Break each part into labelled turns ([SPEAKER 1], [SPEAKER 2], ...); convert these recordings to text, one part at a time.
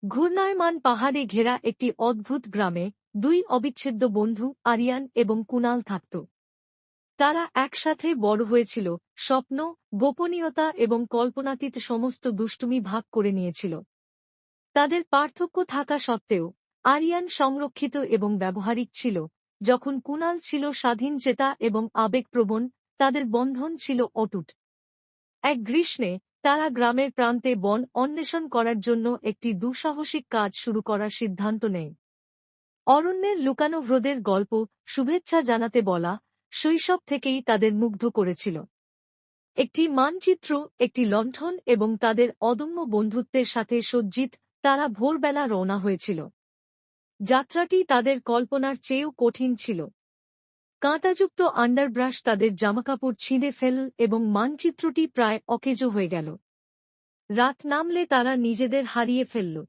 [SPEAKER 1] ঘূর্ণায়মান পাহাড়ে ঘেরা একটি অদ্ভুত গ্রামে দুই অবিচ্ছেদ্য বন্ধু আরিয়ান এবং কুনাল থাকত। তারা একসাথে বড় হয়েছিল, স্বপ্ন, গোপনীয়তা এবং কল্পনাতীত সমস্ত দুষ্টুমি ভাগ করে নিয়েছিল। তাদের পার্থক্য থাকা সত্ত্বেও আরিয়ান সংরক্ষিত এবং ব্যবহারিক ছিল, যখন কুনাল ছিল স্বাধীনচেতা এবং আবেগপ্রবণ। তাদের বন্ধন ছিল অটুট। এক গ্রীষ্মে তারা গ্রামের প্রান্তে বন অন্বেষণ করার জন্য একটি দুঃসাহসিক কাজ শুরু করার সিদ্ধান্ত নেয়। অরণ্যের লুকানো হ্রদের গল্প শুভেচ্ছা জানাতে বলা শৈশব থেকেই তাদের মুগ্ধ করেছিল। একটি মানচিত্র, একটি লণ্ঠন এবং তাদের অদম্য বন্ধুত্বের সাথে সজ্জিত তারা ভোরবেলা রওনা হয়েছিল। যাত্রাটি তাদের কল্পনার চেয়েও কঠিন ছিল। কাঁটাযুক্ত আন্ডারব্রাশ তাদের জামাকাপড় ছিঁড়ে ফেলল এবং মানচিত্রটি প্রায় অকেজো হয়ে গেল। রাত নামলে তারা নিজেদের হারিয়ে ফেলল।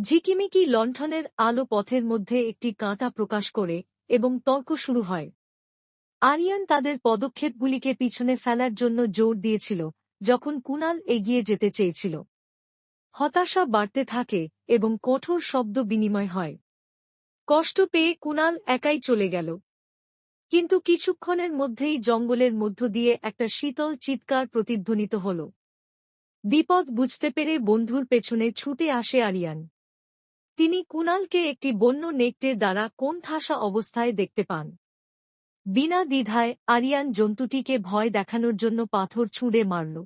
[SPEAKER 1] ঝিকিমিকি লণ্ঠনের আলো পথের মধ্যে একটি কাঁটা প্রকাশ করে এবং তর্ক শুরু হয়। আরিয়ান তাদের পদক্ষেপগুলিকে পিছনে ফেলার জন্য জোর দিয়েছিল, যখন কুনাল এগিয়ে যেতে চেয়েছিল। হতাশা বাড়তে থাকে এবং কঠোর শব্দ বিনিময় হয়। কষ্ট পেয়ে কুনাল একাই চলে গেল। কিন্তু কিছুক্ষণের মধ্যেই জঙ্গলের মধ্য দিয়ে একটা শীতল চিৎকার প্রতিধ্বনিত হল। বিপদ বুঝতে পেরে বন্ধুর পেছনে ছুটে আসে আরিয়ান। তিনি কুনালকে একটি বন্য নেকড়ে দ্বারা কোণঠাসা অবস্থায় দেখতে পান। বিনা দ্বিধায় আরিয়ান জন্তুটিকে ভয় দেখানোর জন্য পাথর ছুঁড়ে মারল।